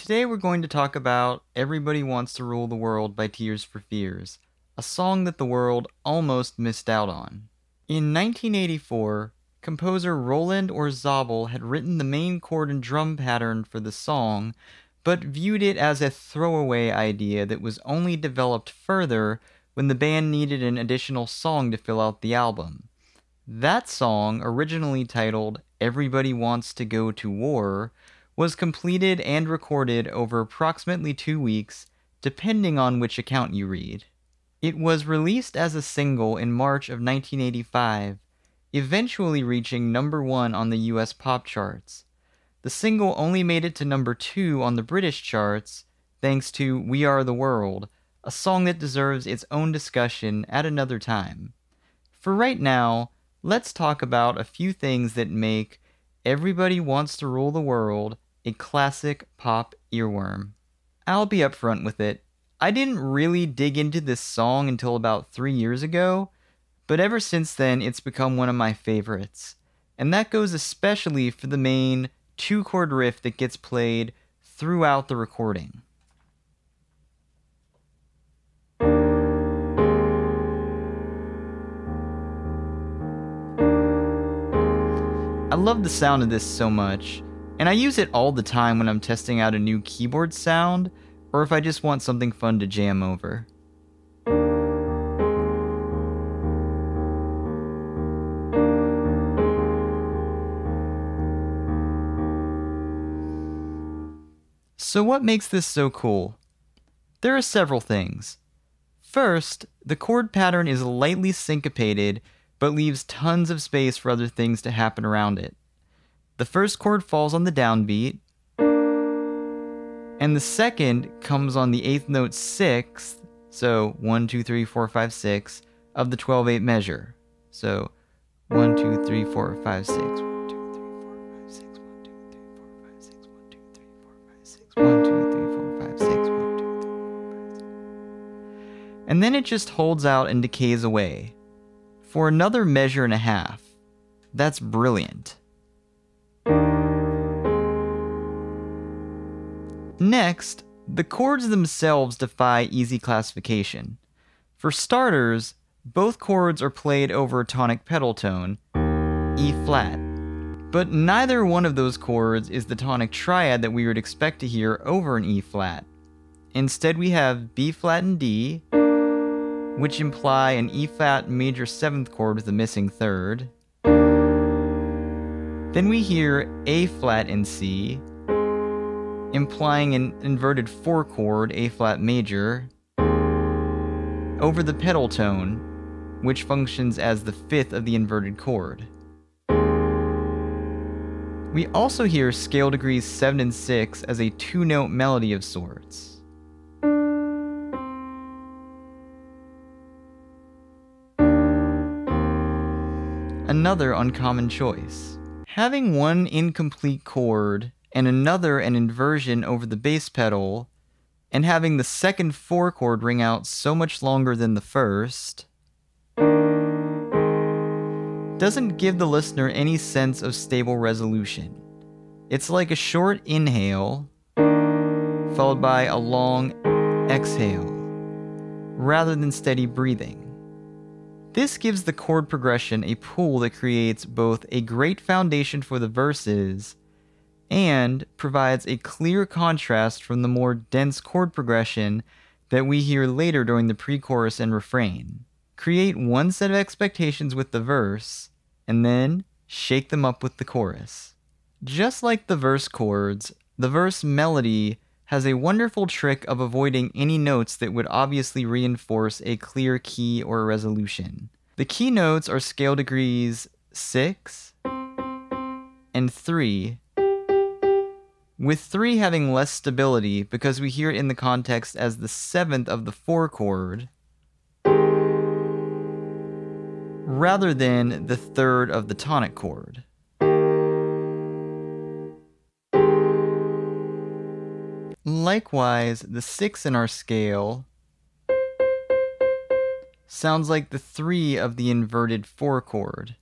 Today we're going to talk about Everybody Wants to Rule the World by Tears for Fears, a song that the world almost missed out on. In 1984, composer Roland Orzabal had written the main chord and drum pattern for the song, but viewed it as a throwaway idea that was only developed further when the band needed an additional song to fill out the album. That song, originally titled Everybody Wants to Go to War, was completed and recorded over approximately 2 weeks, depending on which account you read. It was released as a single in March of 1985, eventually reaching number 1 on the US pop charts. The single only made it to number 2 on the British charts, thanks to We Are the World, a song that deserves its own discussion at another time. For right now, let's talk about a few things that make Everybody Wants to Rule the World a classic pop earworm. I'll be upfront with it. I didn't really dig into this song until about 3 years ago, but ever since then it's become one of my favorites. And that goes especially for the main 2-chord riff that gets played throughout the recording. I love the sound of this so much, and I use it all the time when I'm testing out a new keyboard sound, or if I just want something fun to jam over. So what makes this so cool? There are several things. First, the chord pattern is lightly syncopated, but leaves tons of space for other things to happen around it. The first chord falls on the downbeat, and the second comes on the 8th note 6th, so 1, 2, 3, 4, 5, 6, of the 12/8 measure. So 1, 2, 3, 4, 5, 6, 1, 2, 3, 4, 5, 6, 1, 2, 3, 4, 5, 6, 1, 2, 3, 4, 5, 6, 1, 2, 3, 4, 5, 6, 1, 2, 3, 4, 5, 6. And then it just holds out and decays away for another measure and a half. That's brilliant. Next, the chords themselves defy easy classification. For starters, both chords are played over a tonic pedal tone, E flat. But neither one of those chords is the tonic triad that we would expect to hear over an E flat. Instead, we have B flat and D, which imply an E flat major 7th chord with a missing 3rd. Then we hear A flat and C, implying an inverted 4 chord, A flat major, over the pedal tone, which functions as the 5th of the inverted chord. We also hear scale degrees 7 and 6 as a 2-note melody of sorts. Another uncommon choice. Having one incomplete chord and another an inversion over the bass pedal, and having the second 4 chord ring out so much longer than the first, doesn't give the listener any sense of stable resolution. It's like a short inhale, followed by a long exhale, rather than steady breathing. This gives the chord progression a pull that creates both a great foundation for the verses and provides a clear contrast from the more dense chord progression that we hear later during the pre-chorus and refrain. Create one set of expectations with the verse, and then shake them up with the chorus. Just like the verse chords, the verse melody has a wonderful trick of avoiding any notes that would obviously reinforce a clear key or resolution. The key notes are scale degrees 6 and 3, with 3 having less stability because we hear it in the context as the 7th of the 4 chord, rather than the 3rd of the tonic chord. Likewise, the 6 in our scale sounds like the 3 of the inverted 4 chord.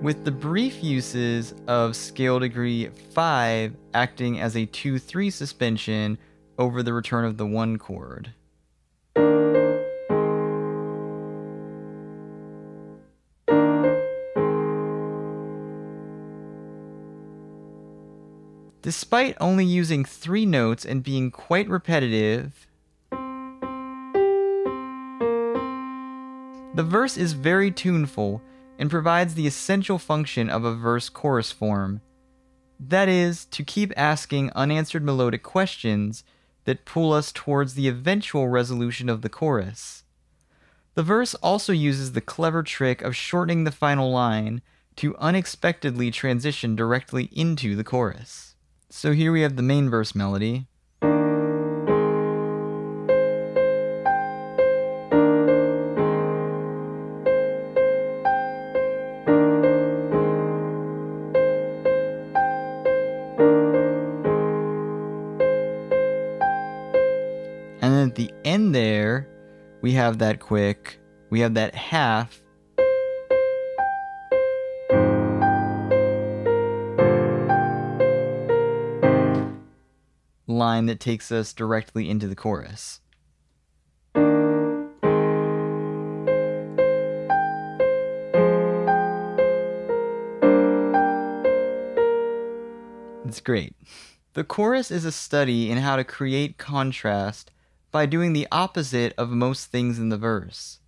with the brief uses of scale degree 5 acting as a 2-3 suspension over the return of the 1 chord. Despite only using 3 notes and being quite repetitive, the verse is very tuneful and provides the essential function of a verse-chorus form. That is, to keep asking unanswered melodic questions that pull us towards the eventual resolution of the chorus. The verse also uses the clever trick of shortening the final line to unexpectedly transition directly into the chorus. So here we have the main verse melody. And then at the end there, we have that half. Line that takes us directly into the chorus. It's great. The chorus is a study in how to create contrast by doing the opposite of most things in the verse.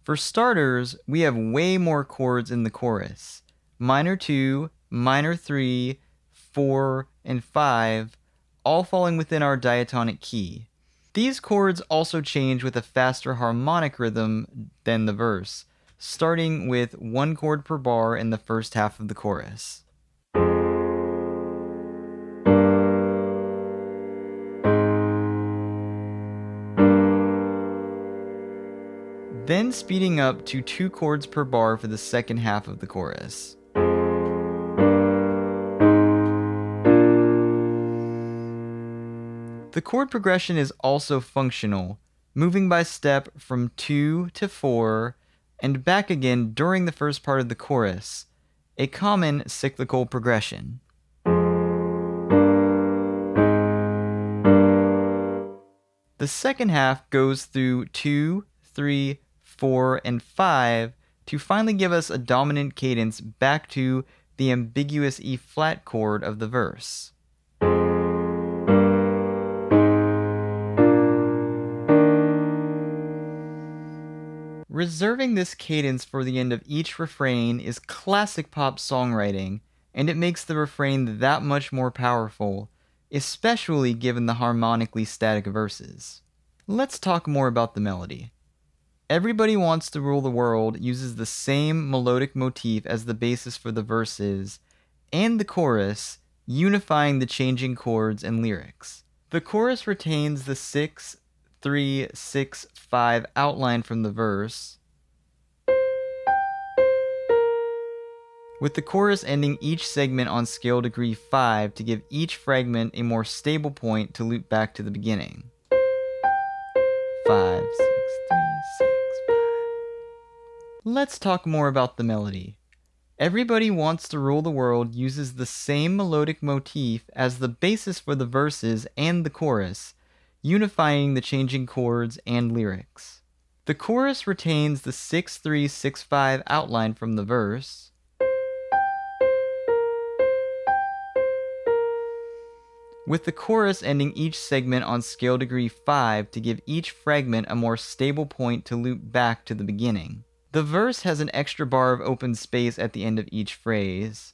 For starters, we have way more chords in the chorus. Minor 2, minor 3, 4, and 5, all falling within our diatonic key. These chords also change with a faster harmonic rhythm than the verse, starting with 1 chord per bar in the first half of the chorus. Then speeding up to 2 chords per bar for the second half of the chorus. The chord progression is also functional, moving by step from 2 to 4 and back again during the first part of the chorus, a common cyclical progression. The second half goes through 2, 3, 4, and 5 to finally give us a dominant cadence back to the ambiguous E-flat chord of the verse. Reserving this cadence for the end of each refrain is classic pop songwriting, and it makes the refrain that much more powerful, especially given the harmonically static verses. Let's talk more about the melody. Everybody Wants to Rule the World uses the same melodic motif as the basis for the verses and the chorus, unifying the changing chords and lyrics. The chorus retains the 6-3-6-5 outline from the verse, with the chorus ending each segment on scale degree 5 to give each fragment a more stable point to loop back to the beginning. 5, 6, 3, 6, 5. Let's talk more about the melody. Everybody Wants to Rule the World uses the same melodic motif as the basis for the verses and the chorus, unifying the changing chords and lyrics. The chorus retains the 6-3-6-5 outline from the verse, with the chorus ending each segment on scale degree 5 to give each fragment a more stable point to loop back to the beginning. The verse has an extra bar of open space at the end of each phrase.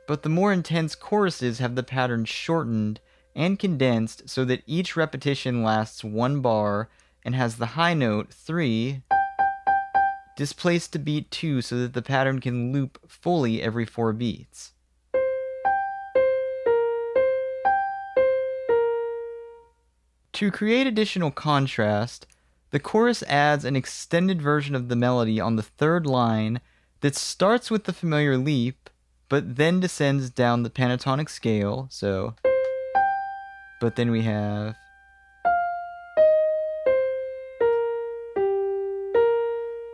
But the more intense choruses have the pattern shortened and condensed so that each repetition lasts 1 bar and has the high note 3 displaced to beat 2 so that the pattern can loop fully every 4 beats. To create additional contrast, the chorus adds an extended version of the melody on the 3rd line that starts with the familiar leap, but then descends down the pentatonic scale, but then we have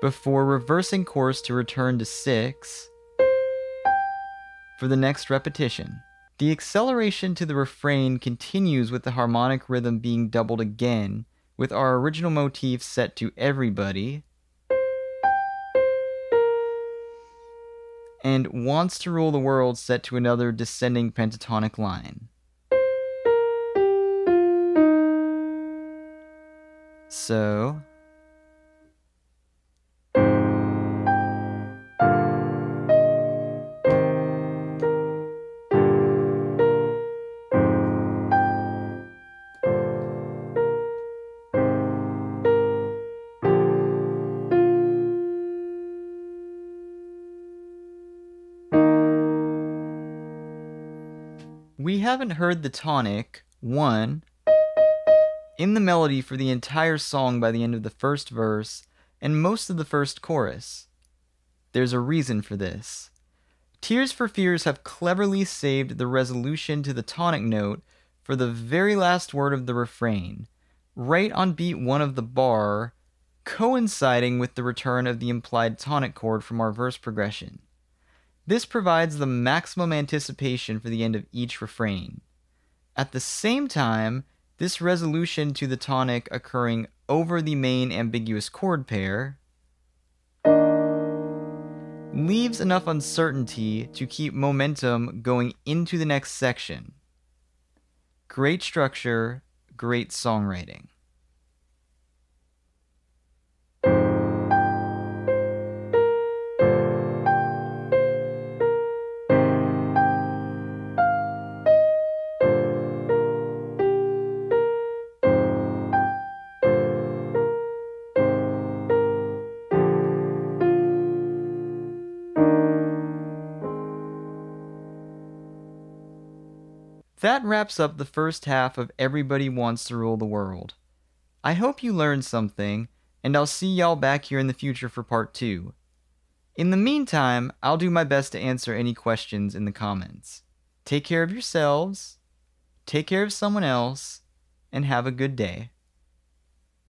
before reversing course to return to 6 for the next repetition. The acceleration to the refrain continues with the harmonic rhythm being doubled again, with our original motif set to everybody, and Wants to Rule the World set to another descending pentatonic line. So we haven't heard the tonic 1 in the melody for the entire song by the end of the first verse and most of the first chorus. There's a reason for this. Tears for Fears have cleverly saved the resolution to the tonic note for the very last word of the refrain, right on beat 1 of the bar, coinciding with the return of the implied tonic chord from our verse progression. This provides the maximum anticipation for the end of each refrain. At the same time, this resolution to the tonic occurring over the main ambiguous chord pair leaves enough uncertainty to keep momentum going into the next section. Great structure, great songwriting. That wraps up the first half of Everybody Wants to Rule the World. I hope you learned something, and I'll see y'all back here in the future for part 2. In the meantime, I'll do my best to answer any questions in the comments. Take care of yourselves, take care of someone else, and have a good day.